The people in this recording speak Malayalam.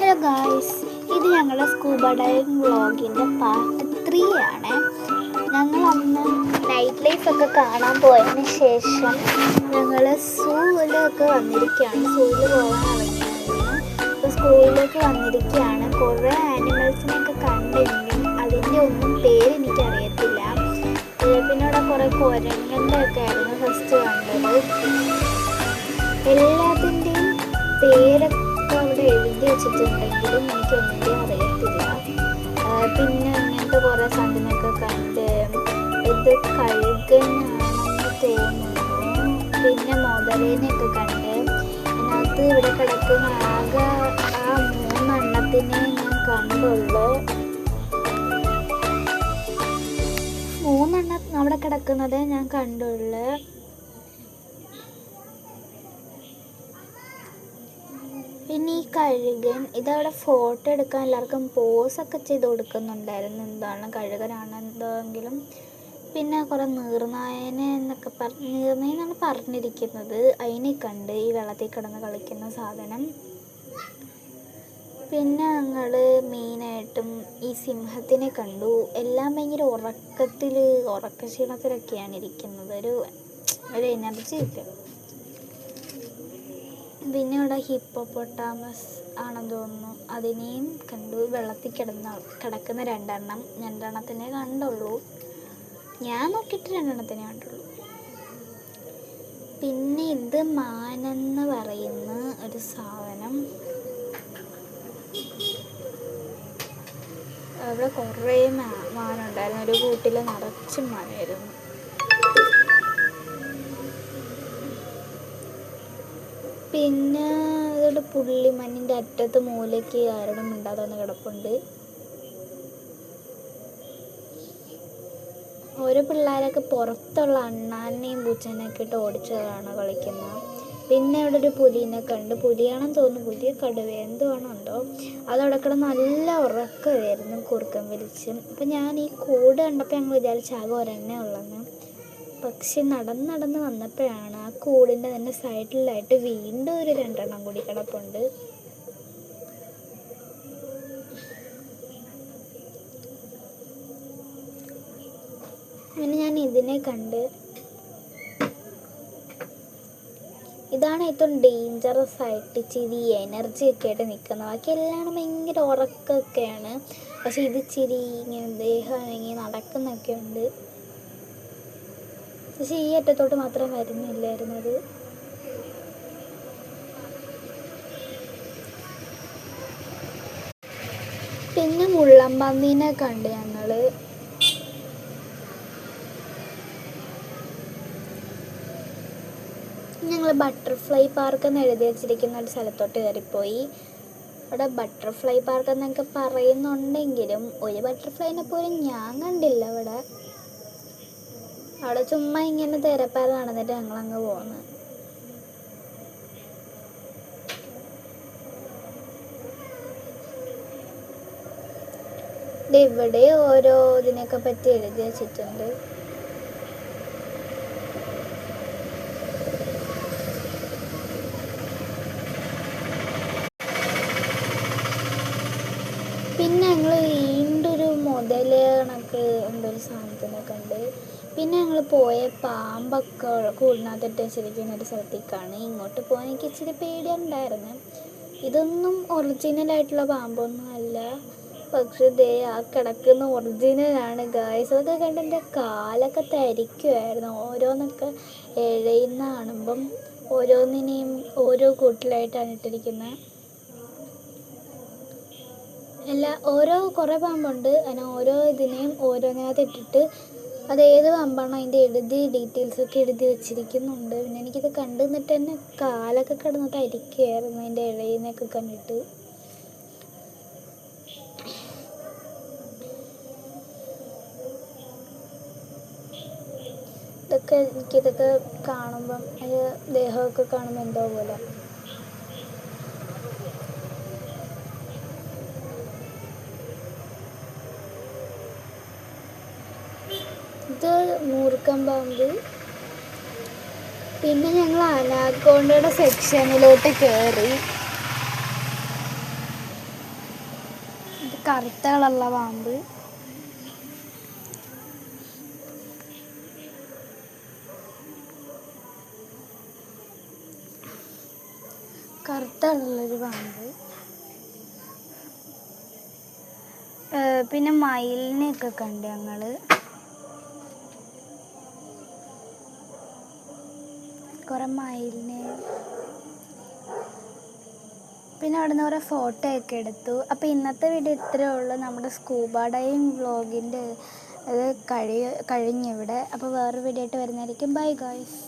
ഹലോ ഗായ്സ്, ഇത് ഞങ്ങളുടെ സ്കൂബ ഡൈവിംഗ് വ്ളോഗിൻ്റെ പാർട്ട് 3 ആണ്. ഞങ്ങൾ അന്ന് നൈറ്റ് ലൈഫൊക്കെ കാണാൻ പോയതിന് ശേഷം ഞങ്ങൾ സൂവിലൊക്കെ വന്നിരിക്കുകയാണ്. സൂവിൽ പോകാൻ ഇറങ്ങിയായിരുന്നു. അപ്പോൾ സ്കൂളിലേക്ക് വന്നിരിക്കുകയാണ്. കുറേ ആനിമൽസിനെയൊക്കെ കണ്ടെങ്കിലും അതിൻ്റെ ഒന്നും പേരെനിക്കറിയത്തില്ല. പിന്നെ അവിടെ കുറേ കുരങ്ങൻ്റെ ഒക്കെ ആയിരുന്നു ഫസ്റ്റ് കണ്ടത്. എല്ലാത്തിൻ്റെയും പേരൊക്കെ അവിടെ എഴുതി വെച്ചിട്ടുണ്ടെങ്കിലും എനിക്കൊന്നും അറിയത്തില്ല. പിന്നെ ഇങ്ങനത്തെ കുറേ സാധനമൊക്കെ കണ്ട് ഇത് കഴുകനാണെന്ന് തോന്നുന്നു. പിന്നെ മുതലേനെയൊക്കെ കണ്ട് അതിനകത്ത് ഇവിടെ കിടക്കുന്ന ആകെ ആ 3 എണ്ണത്തിനെ ഞാൻ കണ്ടുള്ളൂ. 3 എണ്ണം അവിടെ കിടക്കുന്നത് ഞാൻ കണ്ടുള്ളൂ. പിന്നെ ഈ കഴുകൻ ഇതവിടെ ഫോട്ടോ എടുക്കാൻ എല്ലാവർക്കും പോസൊക്കെ ചെയ്ത് കൊടുക്കുന്നുണ്ടായിരുന്നു. എന്താണ് കഴുകനാണ് എന്തെങ്കിലും. പിന്നെ കുറേ നീർനായനെ എന്നൊക്കെ നീർനായെന്നാണ് പറഞ്ഞിരിക്കുന്നത്. അതിനെ കണ്ട് ഈ വെള്ളത്തിൽ കിടന്ന് കളിക്കുന്ന സാധനം. പിന്നെ ഞങ്ങൾ മെയിനായിട്ടും ഈ സിംഹത്തിനെ കണ്ടു. എല്ലാം ഭയങ്കര ഉറക്കക്ഷീണത്തിലൊക്കെയാണ് ഇരിക്കുന്നത്. ഒരു എനർജി ഇല്ല. പിന്നെ ഇവിടെ ഹിപ്പോപ്പൊട്ടാമസ് ആണെന്ന് തോന്നുന്നു, അതിനെയും കണ്ടു. വെള്ളത്തിൽ കിടക്കുന്ന 2 എണ്ണത്തിനെ കണ്ടുള്ളൂ. ഞാൻ നോക്കിയിട്ട് 2 എണ്ണത്തിനെ കണ്ടുള്ളൂ. പിന്നെ ഇത് മാനെന്ന് പറയുന്ന ഒരു സാധനം. അവിടെ കുറേ മാനുണ്ടായിരുന്നു. ഒരു കൂട്ടിൽ നിറച്ചും മാനായിരുന്നു. പിന്നെ അതുകൊണ്ട് പുള്ളിമണ്ണിൻ്റെ അറ്റത്ത് മൂലയ്ക്ക് ആരോടും മിണ്ടാതെ വന്ന് കിടപ്പുണ്ട്. ഓരോ പിള്ളേരൊക്കെ പുറത്തുള്ള അണ്ണാനെയും പൂച്ചേനെയൊക്കെ ഇട്ട് ഓടിച്ചതാണ് കളിക്കുന്നത്. പിന്നെ ഇവിടെ ഒരു പുലിനെ കണ്ട്. പുലിയാണെന്ന് തോന്നുന്നു, പുലിയ കടുവ എന്തുവാണോ എന്തോ. അതവിടെ കിടന്ന് നല്ല ഉറക്കമായിരുന്നു കുറുക്കം വലിച്ച്. അപ്പം ഞാൻ ഈ കൂട് കണ്ടപ്പോൾ ഞങ്ങൾ വിചാരിച്ച ആകെ ഒരെണ്ണേ ഉള്ളെന്ന്. പക്ഷെ നടന്ന് വന്നപ്പോഴാണ് ആ കൂടിൻ്റെ തന്നെ സൈഡിലായിട്ട് വീണ്ടും ഒരു 2 കൂടി കിടപ്പുണ്ട്. അങ്ങനെ ഞാൻ ഇതിനെ കണ്ട്. ഇതാണ് ഏറ്റവും ഡേഞ്ചറസ് ആയിട്ട് ഇച്ചിരി എനർജി ഒക്കെ ആയിട്ട് നിൽക്കുന്നത്. ബാക്കി എല്ലാം ഭയങ്കര ഉറക്കമൊക്കെയാണ്. പക്ഷെ ഇത് ഇച്ചിരി ഇങ്ങനെ ദേഹം ഇങ്ങനെ നടക്കുന്നൊക്കെ ഉണ്ട്. പക്ഷെ ഈ അറ്റത്തോട്ട് മാത്രം വരുന്നില്ലായിരുന്നത്. പിന്നെ മുള്ളംപന്നീനെ കണ്ട് ഞങ്ങൾ ബട്ടർഫ്ലൈ പാർക്ക് എന്ന് എഴുതി വെച്ചിരിക്കുന്ന ഒരു സ്ഥലത്തോട്ട് കയറിപ്പോയി. അവിടെ ബട്ടർഫ്ലൈ പാർക്ക് എന്നൊക്കെ പറയുന്നുണ്ടെങ്കിലും ഒരു ബട്ടർഫ്ലൈനെ പോലും ഞാൻ കണ്ടില്ല. അവിടെ ചുമ്മാ ഇങ്ങനെ തിരപ്പാര നടന്നിട്ട് ഞങ്ങളങ്ങ് പോന്നു. ഇവിടെ ഓരോ ഇതിനൊക്കെ പറ്റി എഴുതി വെച്ചിട്ടുണ്ട്. പിന്നെ ഞങ്ങൾ വീണ്ടും ഒരു മുതല് കണക്ക് എന്തൊരു സാധനത്തിനെ കണ്ട്. പിന്നെ ഞങ്ങൾ പോയ പാമ്പൊക്കെ കൂടിനകത്തിട്ട് വെച്ചിരിക്കുന്ന ഒരു സ്ഥലത്തേക്കാണ്. ഇങ്ങോട്ട് പോകാൻ എനിക്ക് ഇച്ചിരി പേടിയുണ്ടായിരുന്നു. ഇതൊന്നും ഒറിജിനലായിട്ടുള്ള പാമ്പൊന്നും അല്ല. പക്ഷെ ആ കിടക്കുന്ന ഒറിജിനലാണ് ഗായ്സ്. അതൊക്കെ കണ്ട് എൻ്റെ കാലൊക്കെ തരിക്കുമായിരുന്നു. ഓരോന്നൊക്കെ എഴയുന്ന കാണുമ്പം ഓരോന്നിനെയും ഓരോ കൂട്ടിലായിട്ടാണ് ഇട്ടിരിക്കുന്നത്. ഓരോ കുറേ പാമ്പുണ്ട്. അതിന് ഓരോ ഇതിനെയും ഓരോന്നിനകത്ത് ഇട്ടിട്ട് അതേത് പാമ്പാണോ അതിൻ്റെ ഡീറ്റെയിൽസൊക്കെ എഴുതി വെച്ചിരിക്കുന്നുണ്ട്. പിന്നെ എനിക്കിത് കണ്ടു നിന്നിട്ട് തന്നെ കാലൊക്കെ കിടന്ന് തരിക്കുകയായിരുന്നു അതിൻ്റെ ഇഴയുന്നൊക്കെ കണ്ടിട്ട്. എനിക്കിതൊക്കെ കാണുമ്പം ദേഹമൊക്കെ കാണുമ്പോൾ എന്തോ പോലെ. ഇത് മൂർഖൻ പാമ്പ്. പിന്നെ ഞങ്ങൾ അനാക്കോണ്ടയുടെ സെക്ഷനിലോട്ട് കയറി. കറുത്ത കളറുള്ള പാമ്പ്. കറുത്ത കളറുള്ളൊരു പാമ്പ്. പിന്നെ മയിലിനെയൊക്കെ കണ്ട് ഞങ്ങൾ. കുറേ മയിലിനെ. പിന്നെ അവിടെ നിന്ന് കുറേ ഫോട്ടോ ഒക്കെ എടുത്തു. അപ്പോൾ ഇന്നത്തെ വീഡിയോ ഇത്രയേ ഉള്ളൂ. നമ്മുടെ സ്കൂബ ഡൈവിങ് വ്ളോഗിൻ്റെ ഇത് കഴിഞ്ഞിവിടെ. അപ്പോൾ വേറൊരു വീഡിയോ ആയിട്ട് വരുന്നതായിരിക്കും. Bye guys.